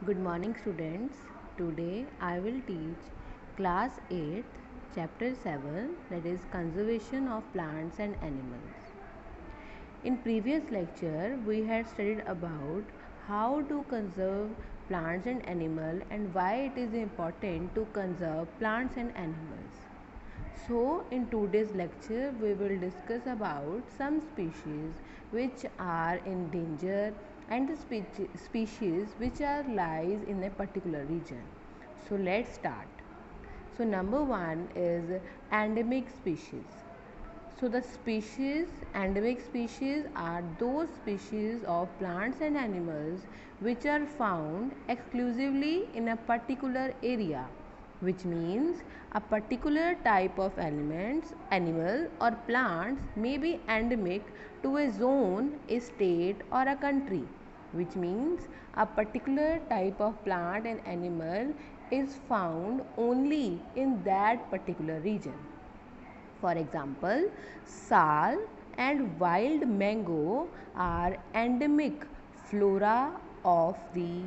Good morning, students. Today I will teach class 8th, chapter 7, that is conservation of plants and animals. In previous lecture, we had studied about how to conserve plants and animals and why it is important to conserve plants and animals. So, in today's lecture, we will discuss about some species which are in danger and the species which are lies in a particular region. So, let's start. So, number one is endemic species. So the species, endemic species are those species of plants and animals which are found exclusively in a particular area, which means a particular type of elements, animal or plants may be endemic to a zone, a state or a country, which means a particular type of plant and animal is found only in that particular region. For example, sal and wild mango are endemic flora of the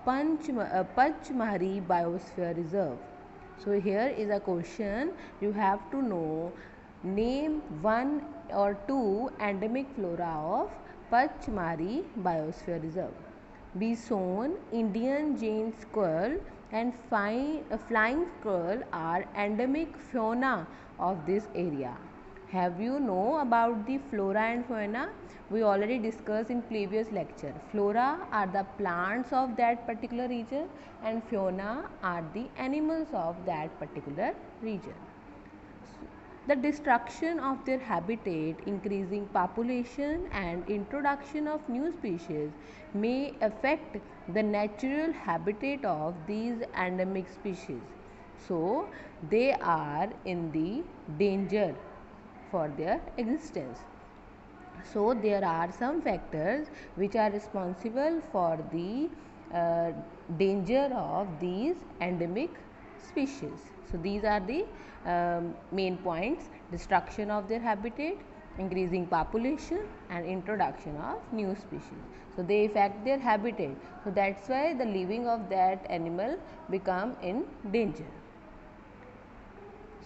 Panchmahari Biosphere Reserve. So here is a question you have to know. Name one or two endemic flora of Panchmahari Biosphere Reserve. Bison, Indian giant squirrel and flying squirrel are endemic fauna of this area. Have you know about the flora and fauna? We already discussed in previous lecture. Flora are the plants of that particular region and fauna are the animals of that particular region. The destruction of their habitat, increasing population and introduction of new species may affect the natural habitat of these endemic species. So, they are in the danger for their existence. So, there are some factors which are responsible for the danger of these endemic species. So, these are the main points: destruction of their habitat, increasing population and introduction of new species. So, they affect their habitat. So, that is why the living of that animal become in danger.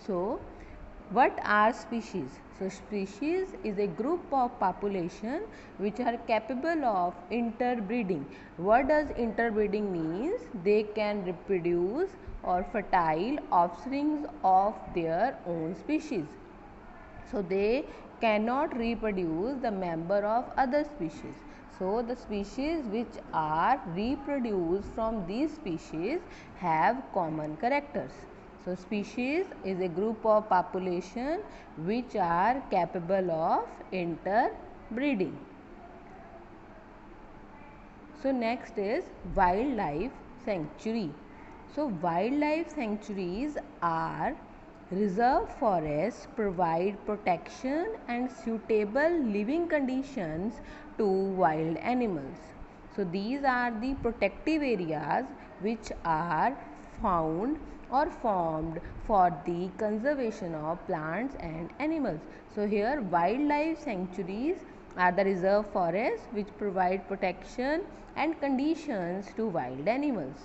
So, what are species? So, species is a group of population which are capable of interbreeding. What does interbreeding means? They can reproduce or fertile offsprings of their own species. So, they cannot reproduce the member of other species. So, the species which are reproduced from these species have common characters. So, species is a group of population which are capable of interbreeding. So, next is wildlife sanctuary. So, wildlife sanctuaries are reserve forests provide protection and suitable living conditions to wild animals. So, these are the protective areas which are found or formed for the conservation of plants and animals. So, here wildlife sanctuaries are the reserve forests which provide protection and conditions to wild animals.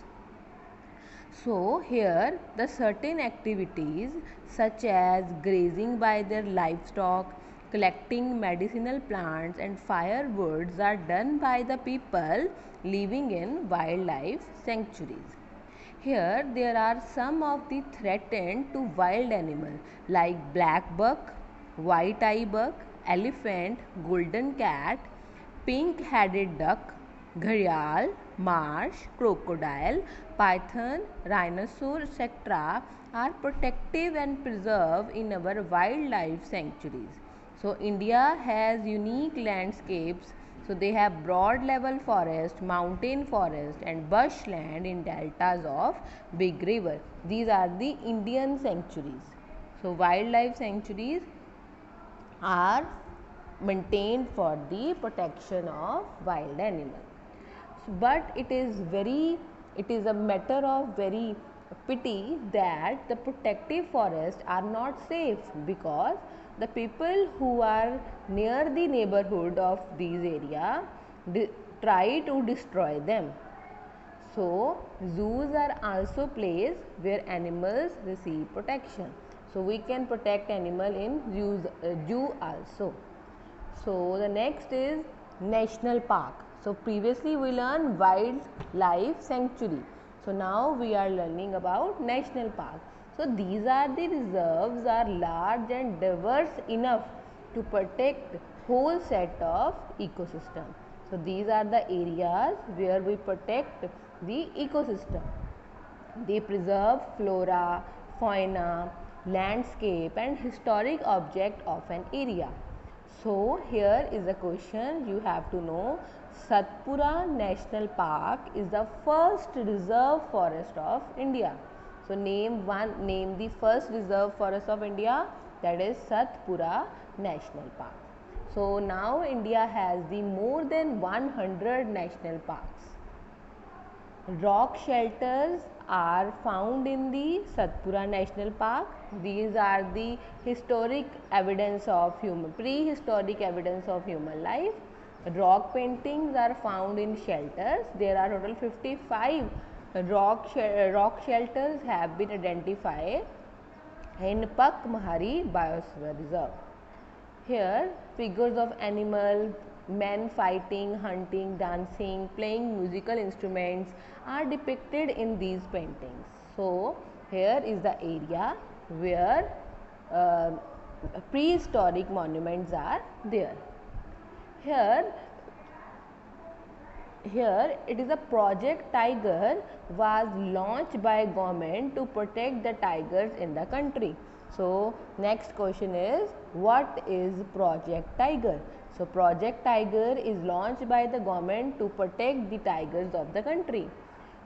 So, here the certain activities such as grazing by their livestock, collecting medicinal plants and firewoods are done by the people living in wildlife sanctuaries. Here there are some of the threatened to wild animals like black buck, white eye buck, elephant, golden cat, pink-headed duck, gharial, marsh, crocodile, python, rhinoceros, etc. are protective and preserved in our wildlife sanctuaries. So, India has unique landscapes. So, they have broad level forest, mountain forest and bushland in deltas of big river. These are the Indian sanctuaries. So, wildlife sanctuaries are maintained for the protection of wild animals. But it is a matter of very pity that the protective forests are not safe, because the people who are near the neighborhood of these area try to destroy them. So zoos are also places where animals receive protection. So we can protect animal in zoo also. So the next is national park. So previously we learned wildlife sanctuary. So now we are learning about national park. So these are the reserves are large and diverse enough to protect whole set of ecosystem. So these are the areas where we protect the ecosystem. They preserve flora, fauna, landscape and historic object of an area. So here is a question you have to know. Satpura National Park is the first reserve forest of India. So name the first reserve forest of India, that is Satpura National Park. So now India has the more than 100 national parks. Rock shelters are found in the Satpura National Park. These are the prehistoric evidence of human life. Rock paintings are found in shelters. There are total 55 rock shelters have been identified in Pakmahari Biosphere Reserve. Here, figures of animals, men fighting, hunting, dancing, playing musical instruments are depicted in these paintings. So, here is the area where uh, prehistoric monuments are there. Here, here it is a project tiger was launched by government to protect the tigers in the country. So next question is, what is project tiger? So project tiger is launched by the government to protect the tigers of the country,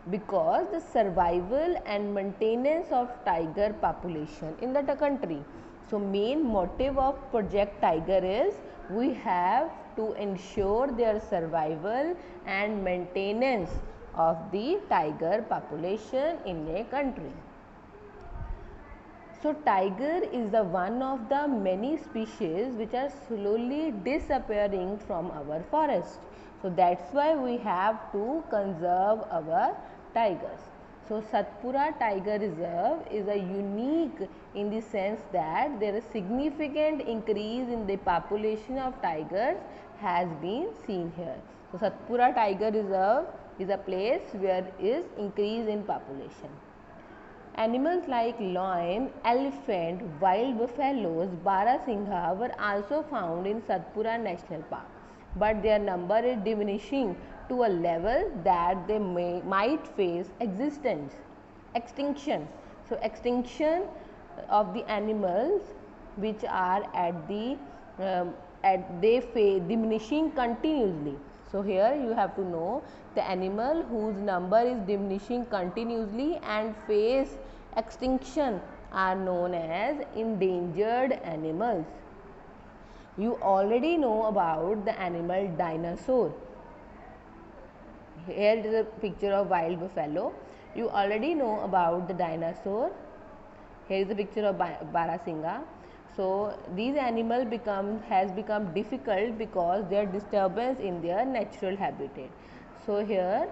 because the survival and maintenance of tiger population in the country. So main motive of project tiger is we have to ensure their survival and maintenance of the tiger population in a country. So tiger is the one of the many species which are slowly disappearing from our forest. So that's why we have to conserve our tigers. So Satpura Tiger Reserve is a unique in the sense that there is significant increase in the population of tigers has been seen here. So Satpura Tiger Reserve is a place where is increase in population. Animals like lion, elephant, wild buffaloes, Barasingha were also found in Satpura National Park, but their number is diminishing to a level that they might face extinction. So extinction of the animals which are at the diminishing continuously. So here you have to know the animal whose number is diminishing continuously and face extinction are known as endangered animals. You already know about the animal dinosaur. Here it is a picture of wild buffalo. You already know about the dinosaur. Here is a picture of Barasingha. So these animals has become difficult because there disturbance in their natural habitat. So here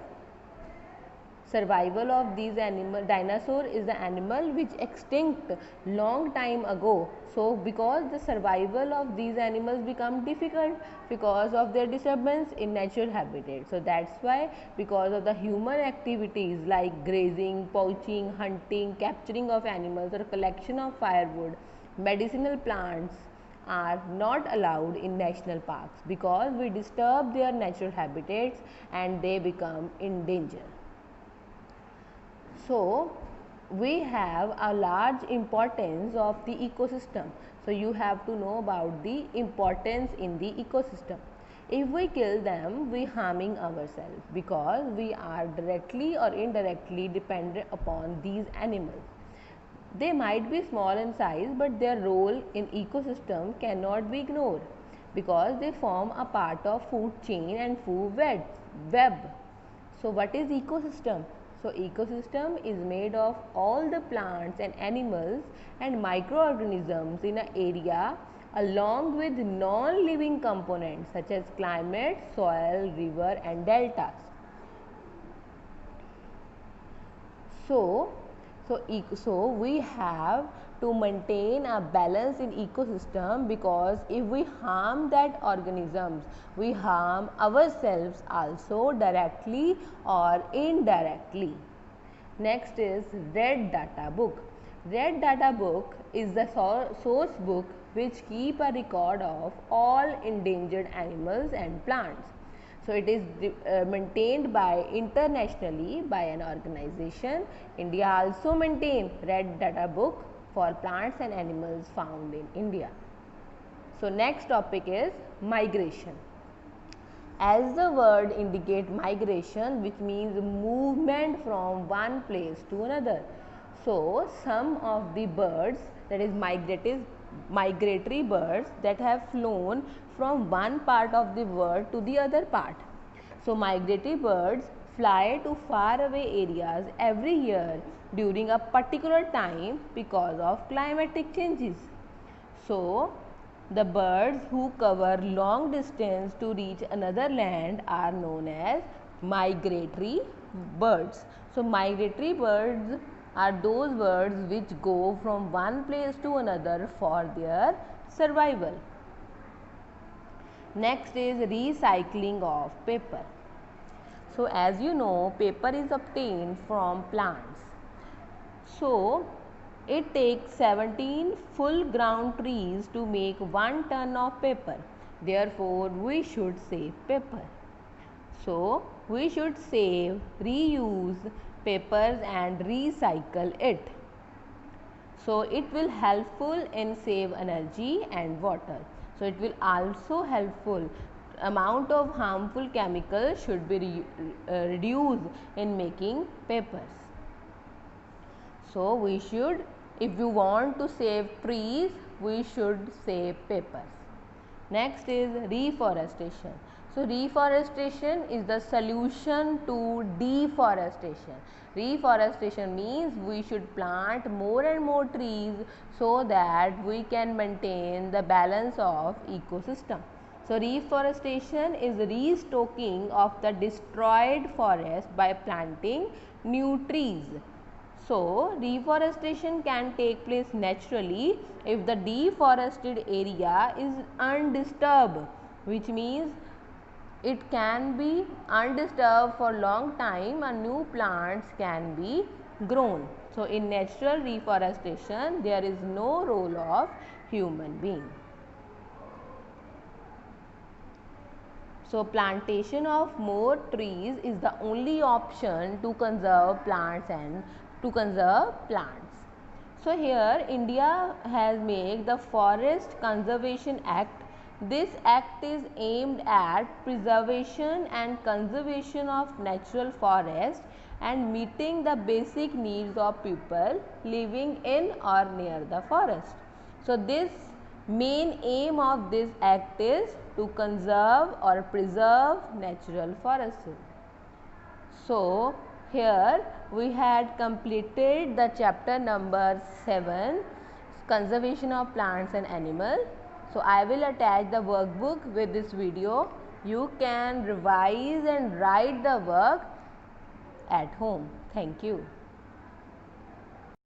survival of these dinosaur is the animal which extinct long time ago. So because the survival of these animals become difficult because of their disturbance in natural habitat. So that's why, because of the human activities like grazing, poaching, hunting, capturing of animals or collection of firewood, medicinal plants are not allowed in national parks because we disturb their natural habitats and they become endangered. So we have a large importance of the ecosystem. So you have to know about the importance in the ecosystem. If we kill them, we harming ourselves because we are directly or indirectly dependent upon these animals. They might be small in size, but their role in ecosystem cannot be ignored because they form a part of food chain and food web. So what is ecosystem? So ecosystem is made of all the plants and animals and microorganisms in an area along with non-living components such as climate, soil, river and deltas. So, so we have to maintain a balance in ecosystem, because if we harm that organisms, we harm ourselves also, directly or indirectly. Next is Red Data Book. Red Data Book is the source book which keep a record of all endangered animals and plants. So it is maintained by internationally by an organization. India also maintain Red Data Book for plants and animals found in India. So next topic is migration. As the word indicates, migration, which means movement from one place to another. So some of the birds, that is migratory birds, that have flown from one part of the world to the other part. So migratory birds fly to far away areas every year during a particular time because of climatic changes. So the birds who cover long distance to reach another land are known as migratory birds. So migratory birds are those birds which go from one place to another for their survival. Next is recycling of paper. So as you know, paper is obtained from plants. So it takes 17 full grown trees to make 1 ton of paper. Therefore, we should save paper. So we should save, reuse papers and recycle it. So it will helpful in save energy and water. So it will also helpful. Amount of harmful chemicals should be reduced in making papers. So we should, if you want to save trees, we should save papers. Next is reforestation. So reforestation is the solution to deforestation. Reforestation means we should plant more and more trees so that we can maintain the balance of ecosystem. So reforestation is restocking of the destroyed forest by planting new trees. So reforestation can take place naturally if the deforested area is undisturbed, which means it can be undisturbed for long time and new plants can be grown. So in natural reforestation there is no role of human being. So plantation of more trees is the only option to conserve plants and to conserve plants. So here India has made the Forest Conservation Act. This act is aimed at preservation and conservation of natural forest and meeting the basic needs of people living in or near the forest. So this main aim of this act is to conserve or preserve natural forests. So here we had completed the chapter number 7, conservation of plants and animals. So I will attach the workbook with this video. You can revise and write the work at home. Thank you.